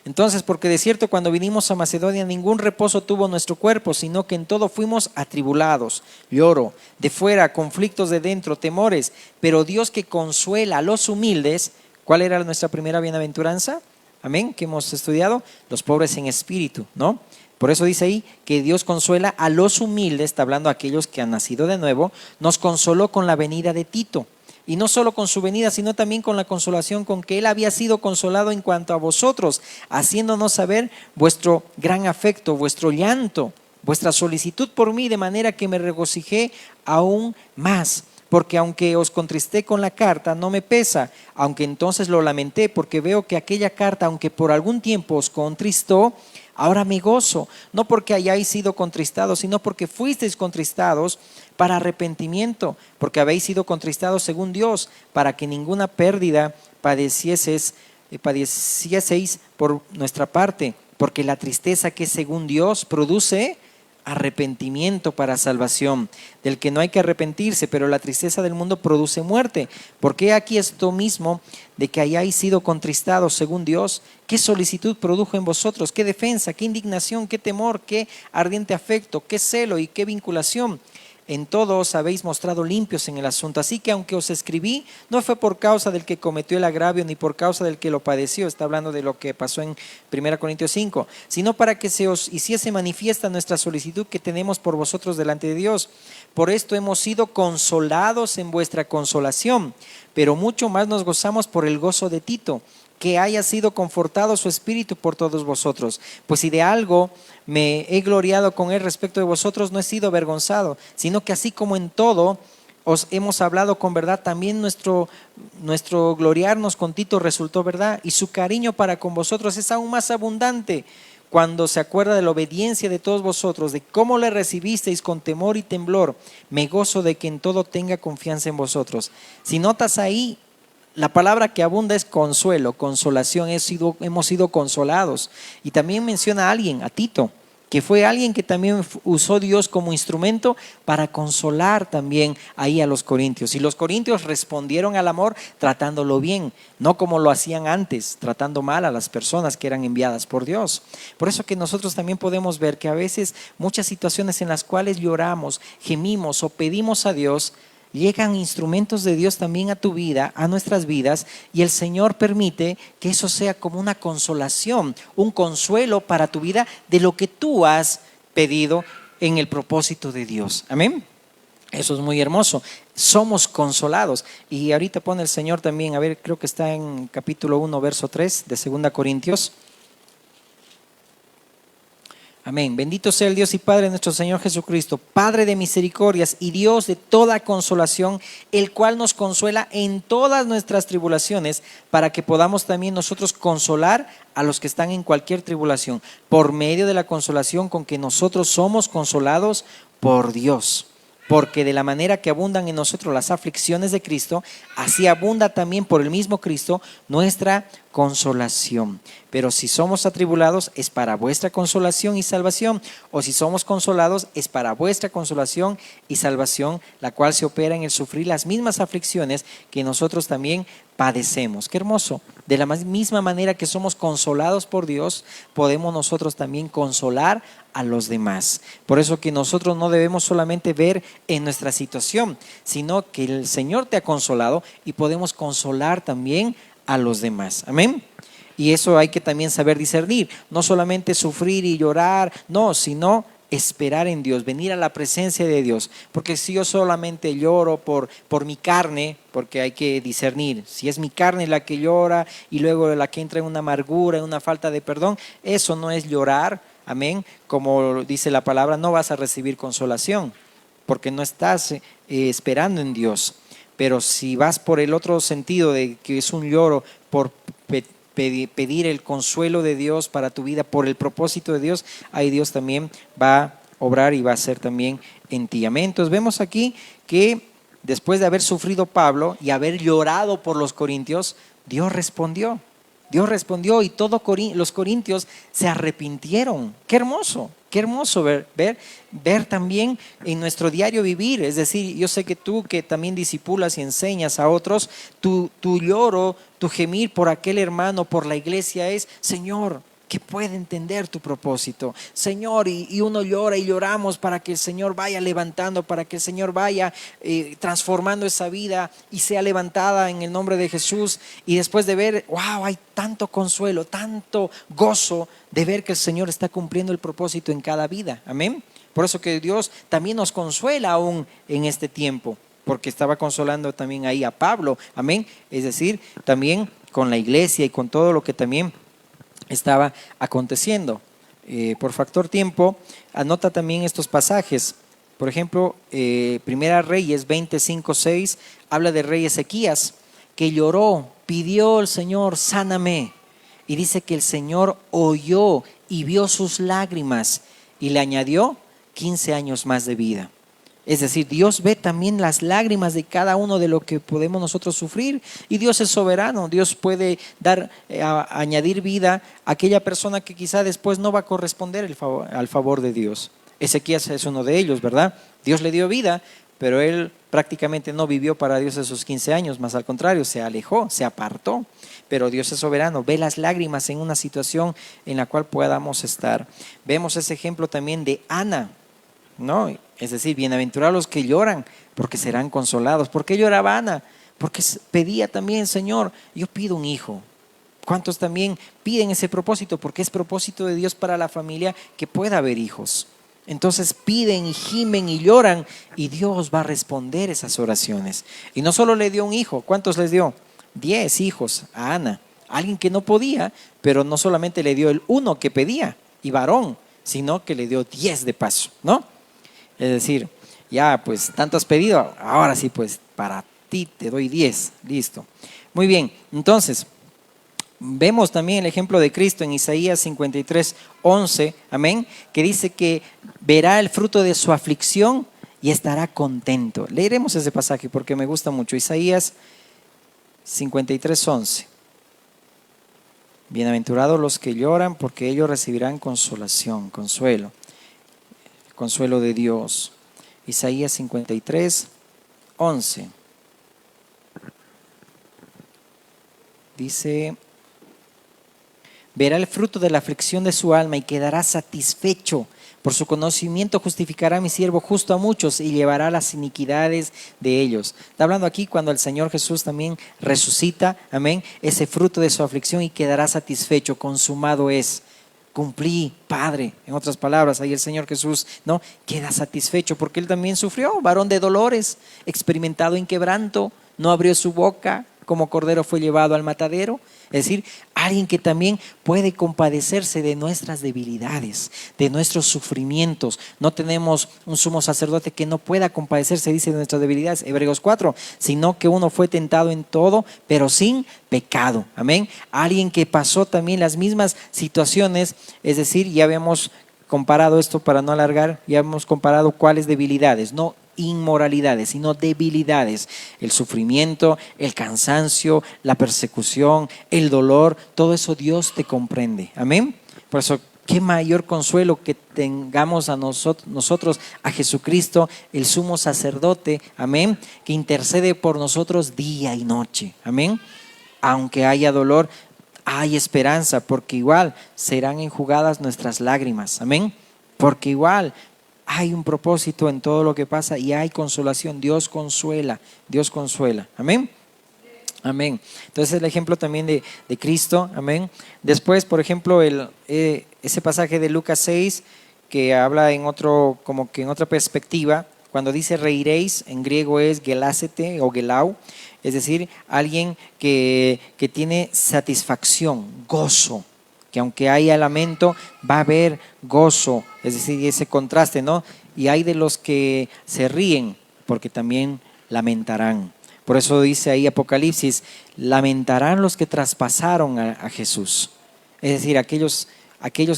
Entonces, porque de cierto cuando vinimos a Macedonia ningún reposo tuvo nuestro cuerpo, sino que en todo fuimos atribulados, lloro, de fuera, conflictos de dentro, temores, pero Dios que consuela a los humildes. ¿Cuál era nuestra primera bienaventuranza? Amén, que hemos estudiado, los pobres en espíritu, ¿no? Por eso dice ahí que Dios consuela a los humildes, está hablando a aquellos que han nacido de nuevo, nos consoló con la venida de Tito. Y no solo con su venida, sino también con la consolación con que él había sido consolado en cuanto a vosotros, haciéndonos saber vuestro gran afecto, vuestro llanto, vuestra solicitud por mí, de manera que me regocijé aún más. Porque aunque os contristé con la carta, no me pesa, aunque entonces lo lamenté, porque veo que aquella carta, aunque por algún tiempo os contristó, ahora me gozo, no porque hayáis sido contristados, sino porque fuisteis contristados para arrepentimiento, porque habéis sido contristados según Dios, para que ninguna pérdida padecieseis por nuestra parte, porque la tristeza que es según Dios produce arrepentimiento para salvación, del que no hay que arrepentirse, pero la tristeza del mundo produce muerte. Porque aquí esto mismo de que hayáis sido contristados según Dios, qué solicitud produjo en vosotros, qué defensa, qué indignación, qué temor, qué ardiente afecto, qué celo y qué vinculación. En todo os habéis mostrado limpios en el asunto. Así que aunque os escribí, no fue por causa del que cometió el agravio, ni por causa del que lo padeció. Está hablando de lo que pasó en 1 Corintios 5, sino para que se os hiciese manifiesta nuestra solicitud que tenemos por vosotros delante de Dios. Por esto hemos sido consolados en vuestra consolación, pero mucho más nos gozamos por el gozo de Tito, que haya sido confortado su espíritu por todos vosotros. Pues si de algo me he gloriado con él respecto de vosotros, no he sido avergonzado, sino que así como en todo os hemos hablado con verdad, también nuestro gloriarnos con Tito resultó verdad, y su cariño para con vosotros es aún más abundante cuando se acuerda de la obediencia de todos vosotros, de cómo le recibisteis con temor y temblor. Me gozo de que en todo tenga confianza en vosotros. Si notas ahí, la palabra que abunda es consuelo, consolación, hemos sido consolados. Y también menciona a alguien, a Tito, que fue alguien que también usó Dios como instrumento para consolar también ahí a los corintios. Y los corintios respondieron al amor tratándolo bien, no como lo hacían antes, tratando mal a las personas que eran enviadas por Dios. Por eso que nosotros también podemos ver que a veces muchas situaciones en las cuales lloramos, gemimos o pedimos a Dios, llegan instrumentos de Dios también a tu vida, a nuestras vidas, y el Señor permite que eso sea como una consolación, un consuelo para tu vida de lo que tú has pedido en el propósito de Dios. Amén. Eso es muy hermoso. Somos consolados. Y ahorita pone el Señor también, a ver, creo que está en capítulo 1, verso 3 de 2 Corintios. Amén. Bendito sea el Dios y Padre de nuestro Señor Jesucristo, Padre de misericordias y Dios de toda consolación, el cual nos consuela en todas nuestras tribulaciones, para que podamos también nosotros consolar a los que están en cualquier tribulación, por medio de la consolación con que nosotros somos consolados por Dios. Porque de la manera que abundan en nosotros las aflicciones de Cristo, así abunda también por el mismo Cristo nuestra consolación. Pero si somos atribulados, es para vuestra consolación y salvación, o si somos consolados, es para vuestra consolación y salvación, la cual se opera en el sufrir las mismas aflicciones que nosotros también padecemos. Qué hermoso. De la misma manera que somos consolados por Dios, podemos nosotros también consolar a los demás. Por eso que nosotros no debemos solamente ver en nuestra situación, sino que el Señor te ha consolado y podemos consolar también a los demás. Amén. Y eso hay que también saber discernir, no solamente sufrir y llorar, no, sino esperar en Dios, venir a la presencia de Dios. Porque si yo solamente lloro por mi carne, porque hay que discernir, si es mi carne la que llora y luego la que entra en una amargura, en una falta de perdón, eso no es llorar, amén. Como dice la palabra, no vas a recibir consolación, porque no estás esperando en Dios. Pero si vas por el otro sentido de que es un lloro por pedir el consuelo de Dios para tu vida, por el propósito de Dios, ahí Dios también va a obrar y va a hacer también en ti. Amén. Entonces vemos aquí que después de haber sufrido Pablo y haber llorado por los corintios, Dios respondió. Dios respondió y todos los corintios se arrepintieron. Qué hermoso ver también en nuestro diario vivir. Es decir, yo sé que tú que también discipulas y enseñas a otros, tu lloro, tu gemir por aquel hermano, por la iglesia es: Señor, que pueda entender tu propósito, Señor, y uno llora y lloramos para que el Señor vaya levantando, para que el Señor vaya transformando esa vida y sea levantada en el nombre de Jesús. Y después de ver, wow, hay tanto consuelo, tanto gozo de ver que el Señor está cumpliendo el propósito en cada vida. Amén. Por eso que Dios también nos consuela aún en este tiempo, porque estaba consolando también ahí a Pablo. Amén. Es decir, también con la iglesia y con todo lo que también estaba aconteciendo. Por factor tiempo, anota también estos pasajes. Por ejemplo, Primera Reyes 25:6 habla del rey Ezequías, que lloró, pidió al Señor: sáname. Y dice que el Señor oyó y vio sus lágrimas y le añadió 15 años más de vida. Es decir, Dios ve también las lágrimas de cada uno de lo que podemos nosotros sufrir. Y Dios es soberano. Dios puede añadir vida a aquella persona que quizá después no va a corresponder al favor de Dios. Ezequías es uno de ellos, ¿verdad? Dios le dio vida, pero él prácticamente no vivió para Dios esos 15 años. Más al contrario, se alejó, se apartó. Pero Dios es soberano, ve las lágrimas en una situación en la cual podamos estar. Vemos ese ejemplo también de Ana, ¿no? Es decir, bienaventurados los que lloran, porque serán consolados. ¿Por qué lloraba Ana? Porque pedía también, Señor, yo pido un hijo. ¿Cuántos también piden ese propósito? Porque es propósito de Dios para la familia que pueda haber hijos. Entonces piden y gimen y lloran, y Dios va a responder esas oraciones. Y no solo le dio un hijo, ¿cuántos les dio? 10 hijos a Ana. Alguien que no podía, pero no solamente le dio el uno que pedía, y varón, sino que le dio 10 de paso, ¿no? Es decir, ya pues tanto has pedido, ahora sí pues para ti te doy 10, listo. Muy bien, entonces vemos también el ejemplo de Cristo en Isaías 53:11, amén, que dice que verá el fruto de su aflicción y estará contento. Leeremos ese pasaje porque me gusta mucho. Isaías 53:11. Bienaventurados los que lloran, porque ellos recibirán consolación, consuelo de Dios. Isaías 53:11. Dice: verá el fruto de la aflicción de su alma y quedará satisfecho. Por su conocimiento justificará a mi siervo justo a muchos y llevará las iniquidades de ellos. Está hablando aquí cuando el Señor Jesús también resucita, amén, ese fruto de su aflicción, y quedará satisfecho, consumado es. Cumplí, Padre. En otras palabras, ahí el Señor Jesús, ¿no?, queda satisfecho porque Él también sufrió, varón de dolores, experimentado en quebranto, no abrió su boca, como cordero fue llevado al matadero. Es decir, alguien que también puede compadecerse de nuestras debilidades, de nuestros sufrimientos. No tenemos un sumo sacerdote que no pueda compadecerse, dice, de nuestras debilidades, Hebreos 4, sino que uno fue tentado en todo, pero sin pecado. Amén. Alguien que pasó también las mismas situaciones, es decir, ya habíamos comparado esto para no alargar, ya hemos comparado cuáles debilidades, no inmoralidades, sino debilidades, el sufrimiento, el cansancio, la persecución, el dolor, todo eso Dios te comprende, amén. Por eso, qué mayor consuelo que tengamos a nosotros a Jesucristo, el sumo sacerdote, amén, que intercede por nosotros día y noche, amén. Aunque haya dolor, hay esperanza, porque igual serán enjugadas nuestras lágrimas, amén, porque igual hay un propósito en todo lo que pasa y hay consolación. Dios consuela, amén. Amén. Entonces el ejemplo también de Cristo, amén. Después, por ejemplo, ese pasaje de Lucas 6 que habla como que en otra perspectiva, cuando dice reiréis, en griego es gelásete o gelau, es decir, alguien que tiene satisfacción, gozo, que aunque haya lamento, va a haber gozo, es decir, ese contraste, ¿no? Y hay de los que se ríen, porque también lamentarán. Por eso dice ahí Apocalipsis, lamentarán los que traspasaron a Jesús. Es decir, aquellos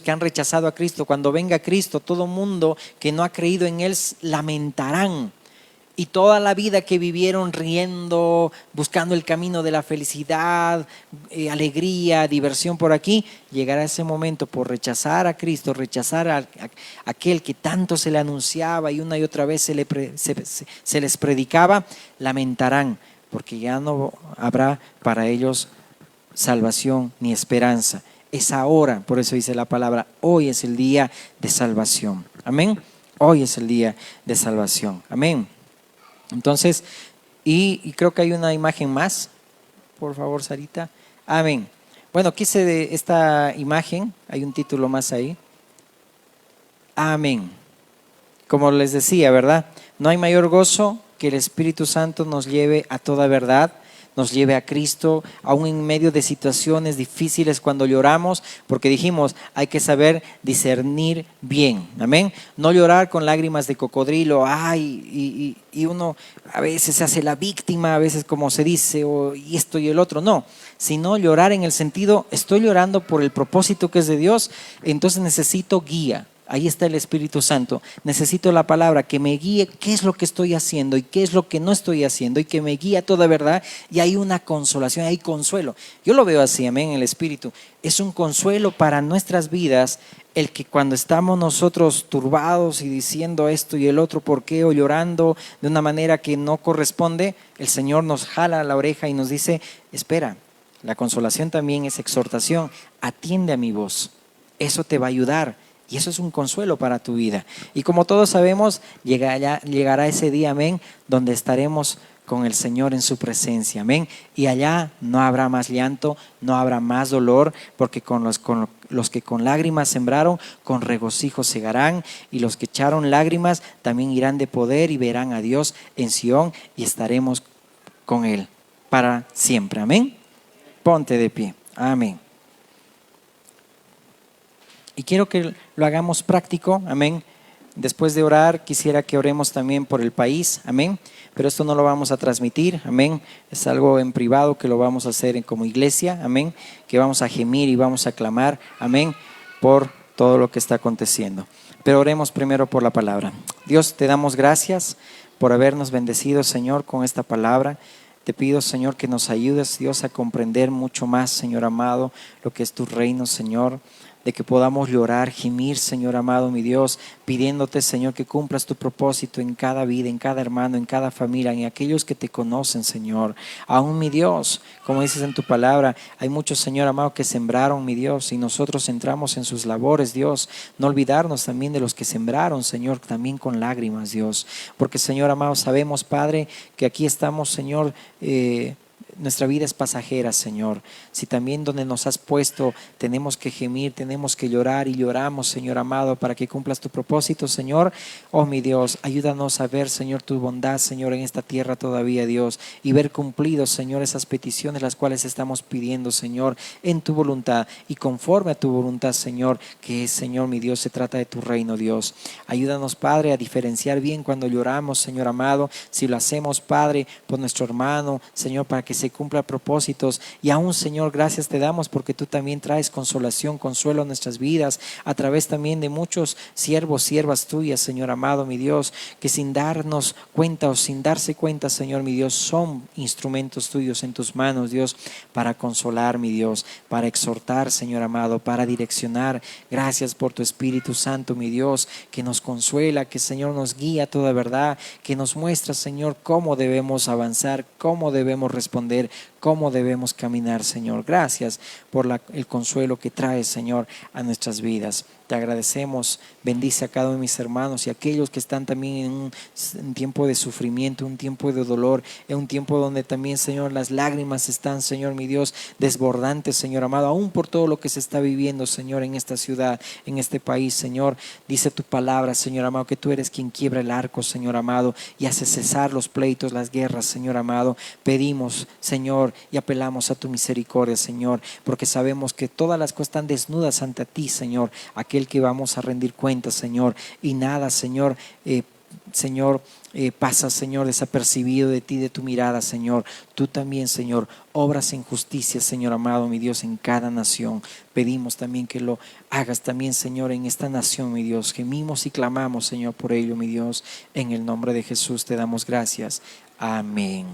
que han rechazado a Cristo. Cuando venga Cristo, todo mundo que no ha creído en Él lamentarán. Y toda la vida que vivieron riendo, buscando el camino de la felicidad, alegría, diversión por aquí, llegará ese momento por rechazar a Cristo, rechazar a aquel que tanto se le anunciaba y una y otra vez se les predicaba, lamentarán, porque ya no habrá para ellos salvación ni esperanza. Es ahora, por eso dice la palabra, hoy es el día de salvación. Amén. Hoy es el día de salvación. Amén. Entonces, y creo que hay una imagen más, por favor, Sarita. Amén. Bueno, quise de esta imagen, hay un título más ahí. Amén. Como les decía, ¿verdad? No hay mayor gozo que el Espíritu Santo nos lleve a toda verdad, nos lleve a Cristo, aún en medio de situaciones difíciles cuando lloramos, porque dijimos, hay que saber discernir bien, amén. No llorar con lágrimas de cocodrilo, y uno a veces se hace la víctima, a veces como se dice, y esto y el otro, no, sino llorar en el sentido, estoy llorando por el propósito que es de Dios, entonces necesito guía. Ahí está el Espíritu Santo. Necesito la palabra que me guíe qué es lo que estoy haciendo y qué es lo que no estoy haciendo, y que me guíe a toda verdad. Y hay una consolación, hay consuelo. Yo lo veo así, amén, el Espíritu. Es un consuelo para nuestras vidas el que cuando estamos nosotros turbados y diciendo esto y el otro por qué, o llorando de una manera que no corresponde, el Señor nos jala la oreja y nos dice: espera, la consolación también es exhortación, atiende a mi voz. Eso te va a ayudar. Y eso es un consuelo para tu vida. Y como todos sabemos, llegará ese día, amén, donde estaremos con el Señor en su presencia, amén. Y allá no habrá más llanto, no habrá más dolor, porque con los que con lágrimas sembraron, con regocijo segarán. Y los que echaron lágrimas también irán de poder y verán a Dios en Sión, y estaremos con Él para siempre, amén. Ponte de pie, amén. Y quiero que lo hagamos práctico, amén. Después de orar, quisiera que oremos también por el país, amén. Pero esto no lo vamos a transmitir, amén. Es algo en privado que lo vamos a hacer como iglesia, amén. Que vamos a gemir y vamos a clamar, amén, por todo lo que está aconteciendo. Pero oremos primero por la palabra. Dios, te damos gracias por habernos bendecido, Señor, con esta palabra. Te pido, Señor, que nos ayudes, Dios, a comprender mucho más, Señor amado, lo que es tu reino, Señor. De que podamos llorar, gemir, Señor amado, mi Dios, pidiéndote, Señor, que cumplas tu propósito en cada vida, en cada hermano, en cada familia, en aquellos que te conocen, Señor. Aún, mi Dios, como dices en tu palabra, hay muchos, Señor amado, que sembraron, mi Dios, y nosotros entramos en sus labores, Dios. No olvidarnos también de los que sembraron, Señor, también con lágrimas, Dios. Porque, Señor amado, sabemos, Padre, que aquí estamos, Señor, nuestra vida es pasajera, Señor. Si también donde nos has puesto tenemos que gemir, tenemos que llorar, y lloramos, Señor amado, para que cumplas tu propósito, Señor. Oh, mi Dios, ayúdanos a ver, Señor, tu bondad, Señor, en esta tierra todavía, Dios, y ver cumplidos, Señor, esas peticiones las cuales estamos pidiendo, Señor, en tu voluntad y conforme a tu voluntad, Señor, que es, Señor, mi Dios, se trata de tu reino, Dios. Ayúdanos, Padre, a diferenciar bien cuando lloramos, Señor amado, si lo hacemos, Padre, por nuestro hermano, Señor, para que se cumpla propósitos. Y aún, Señor, gracias te damos porque tú también traes consolación, consuelo a nuestras vidas, a través también de muchos siervos, siervas tuyas, Señor amado, mi Dios, que sin darnos cuenta o sin darse cuenta, Señor, mi Dios, son instrumentos tuyos en tus manos, Dios, para consolar, mi Dios, para exhortar, Señor amado, para direccionar. Gracias por tu Espíritu Santo, mi Dios, que nos consuela, que, Señor, nos guía a toda verdad, que nos muestra, Señor, cómo debemos avanzar, cómo debemos responder, cómo debemos caminar, Señor. Gracias por el consuelo que traes, Señor, a nuestras vidas. Te agradecemos. Bendice a cada uno de mis hermanos y a aquellos que están también en un tiempo de sufrimiento, un tiempo de dolor, en un tiempo donde también, Señor, las lágrimas están, Señor, mi Dios, desbordantes, Señor amado, aún por todo lo que se está viviendo, Señor, en esta ciudad, en este país, Señor. Dice tu palabra, Señor amado, que tú eres quien quiebra el arco, Señor amado, y hace cesar los pleitos, las guerras, Señor amado. Pedimos, Señor, y apelamos a tu misericordia, Señor, porque sabemos que todas las cosas están desnudas ante ti, Señor, aquel que vamos a rendir cuentas, Señor, y nada, Señor, pasa, Señor, desapercibido de ti, de tu mirada, Señor. Tú también, Señor, obras en justicia, Señor amado, mi Dios, en cada nación. Pedimos también que lo hagas también, Señor, en esta nación, mi Dios. Gemimos y clamamos, Señor, por ello, mi Dios. En el nombre de Jesús te damos gracias. Amén.